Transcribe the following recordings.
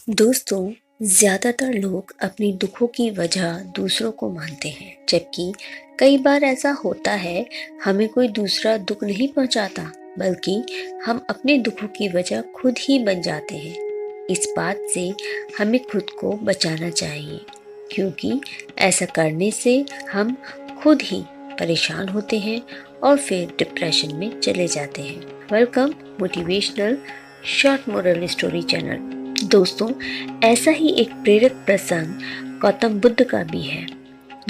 दोस्तों, ज़्यादातर लोग अपनी दुखों की वजह दूसरों को मानते हैं, जबकि कई बार ऐसा होता है हमें कोई दूसरा दुख नहीं पहुंचाता, बल्कि हम अपने दुखों की वजह खुद ही बन जाते हैं। इस बात से हमें खुद को बचाना चाहिए, क्योंकि ऐसा करने से हम खुद ही परेशान होते हैं और फिर डिप्रेशन में चले जाते हैं। Welcome motivational short moral story channel. दोस्तों, ऐसा ही एक प्रेरक प्रसंग गौतम बुद्ध का भी है,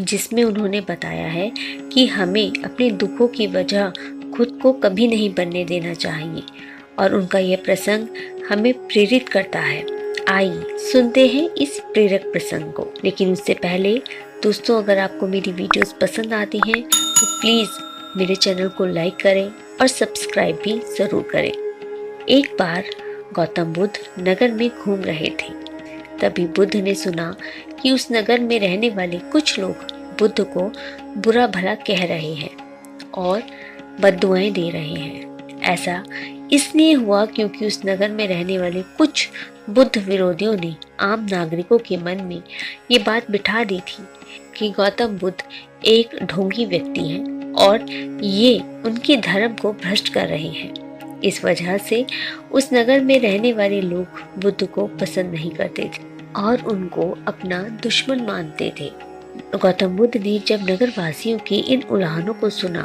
जिसमें उन्होंने बताया है कि हमें अपने दुखों की वजह खुद को कभी नहीं बनने देना चाहिए, और उनका यह प्रसंग हमें प्रेरित करता है। आइए सुनते हैं इस प्रेरक प्रसंग को। लेकिन उससे पहले दोस्तों, अगर आपको मेरी वीडियोस पसंद आती हैं तो प्लीज़ मेरे चैनल को लाइक करें और सब्सक्राइब भी ज़रूर करें। एक बार गौतम बुद्ध नगर में घूम रहे थे। तभी बुद्ध ने सुना कि उस नगर में रहने वाले कुछ लोग बुद्ध को बुरा भला कह रहे हैं और बद्दुआएं दे रहे हैं। ऐसा इसलिए हुआ क्योंकि उस नगर में रहने वाले कुछ बुद्ध विरोधियों ने आम नागरिकों के मन में ये बात बिठा दी थी कि गौतम बुद्ध एक ढोंगी व्यक्ति हैं और ये उनके धर्म को भ्रष्ट कर रहे हैं। इस वजह से उस नगर में रहने वाले लोग बुद्ध को पसंद नहीं करते थे और उनको अपना दुश्मन मानते थे। गौतम बुद्ध ने जब नगरवासियों के इन उल्हानों को सुना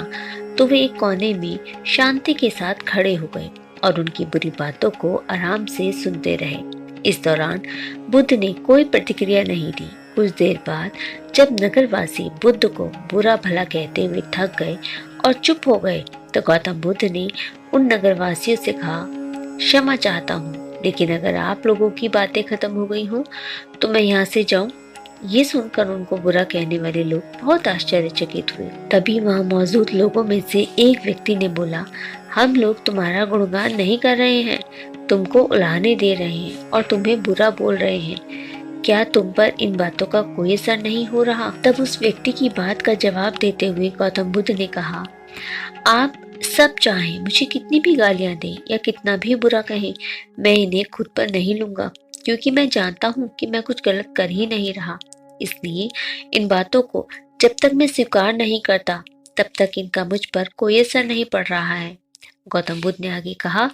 तो वे एक कोने में शांति के साथ खड़े हो गए और उनकी बुरी बातों को आराम से सुनते रहे। इस दौरान बुद्ध ने कोई प्रतिक्रिया नहीं दी। कुछ देर बाद जब नगरवासी बुद्ध को बुरा भला कहते हुए थक गए और चुप हो गए, तो गौतम बुद्ध ने उन नगरवासियों से कहा, क्षमा चाहता हूँ, लेकिन अगर आप लोगों की बातें खत्म हो गई हों तो मैं यहाँ से जाऊँ। ये सुनकर उनको बुरा कहने वाले लोग बहुत आश्चर्यचकित हुए। तभी वहाँ मौजूद लोगों में से एक व्यक्ति ने बोला, हम लोग तुम्हारा गुणगान नहीं कर रहे हैं, तुमको उलाहने दे रहे हैं और तुम्हें बुरा बोल रहे हैं। क्या तुम पर इन बातों का कोई असर नहीं हो रहा? तब उस व्यक्ति की बात का जवाब देते हुए गौतम बुद्ध ने कहा, आप सब चाहें मुझे कितनी भी गालियां दें या कितना भी बुरा कहें, मैं इन्हें खुद पर नहीं लूंगा, क्योंकि मैं जानता हूँ कि मैं कुछ गलत कर ही नहीं रहा। इसलिए इन बातों को जब तक मैं स्वीकार नहीं करता तब तक इनका मुझ पर कोई असर नहीं पड़ रहा है। गौतम बुद्ध ने आगे कहा,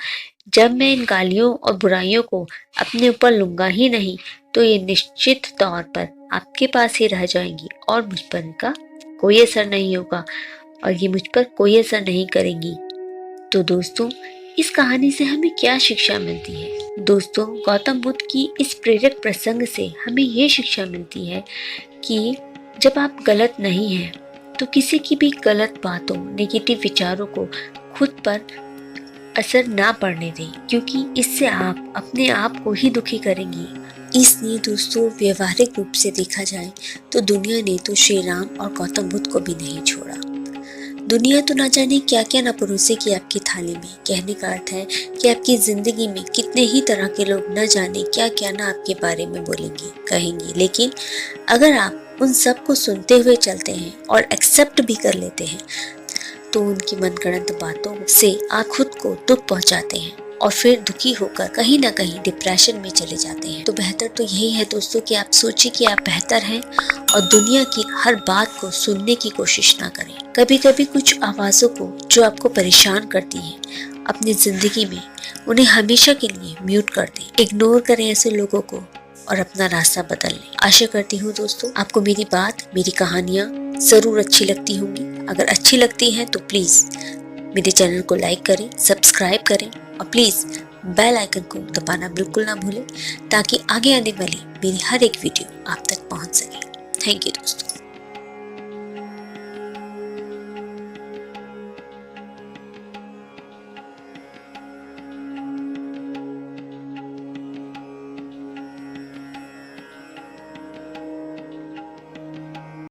जब मैं इन गालियों और बुराइयों को अपने ऊपर लूंगा ही नहीं तो ये निश्चित तौर पर आपके पास ही रह जाएंगी और मुझ पर इनका कोई असर नहीं होगा और ये मुझ पर कोई असर नहीं करेंगी। तो दोस्तों, इस कहानी से हमें क्या शिक्षा मिलती है? दोस्तों, गौतम बुद्ध की इस प्रेरक प्रसंग से हमें ये शिक्षा मिलती है कि जब आप गलत नहीं हैं तो किसी की भी गलत बातों, नेगेटिव विचारों को खुद पर असर ना पड़ने दें, क्योंकि इससे आप अपने आप को ही दुखी करेंगी। इसलिए दोस्तों, व्यवहारिक रूप से देखा जाए तो दुनिया ने तो श्री राम और गौतम बुद्ध को भी नहीं छोड़ा। दुनिया तो ना जाने क्या क्या ना परोसेगी आपकी थाली में। कहने का अर्थ है कि आपकी जिंदगी में कितने ही तरह के लोग न जाने क्या क्या ना आपके बारे में बोलेंगे, कहेंगे, लेकिन अगर आप उन सब को सुनते हुए चलते हैं और एक्सेप्ट भी कर लेते हैं तो उनकी मनगढ़ंत बातों से आप खुद को दुख पहुंचाते हैं और फिर दुखी होकर कहीं ना कहीं डिप्रेशन में चले जाते हैं। तो बेहतर तो यही है दोस्तों कि आप सोचिए कि आप बेहतर हैं और दुनिया की हर बात को सुनने की कोशिश ना करें। कभी कभी कुछ आवाज़ों को जो आपको परेशान करती हैं अपनी ज़िंदगी में, उन्हें हमेशा के लिए म्यूट कर दें। इग्नोर करें ऐसे लोगों को और अपना रास्ता बदल लें। आशा करती हूँ दोस्तों आपको मेरी बात, मेरी कहानियाँ ज़रूर अच्छी लगती होंगी। अगर अच्छी लगती हैं तो प्लीज़ मेरे चैनल को लाइक करें, सब्सक्राइब करें और प्लीज़ बेल आइकन को दबाना बिल्कुल ना भूलें, ताकि आगे आने वाली मेरी हर एक वीडियो आप तक पहुंच सके। थैंक यू दोस्तों।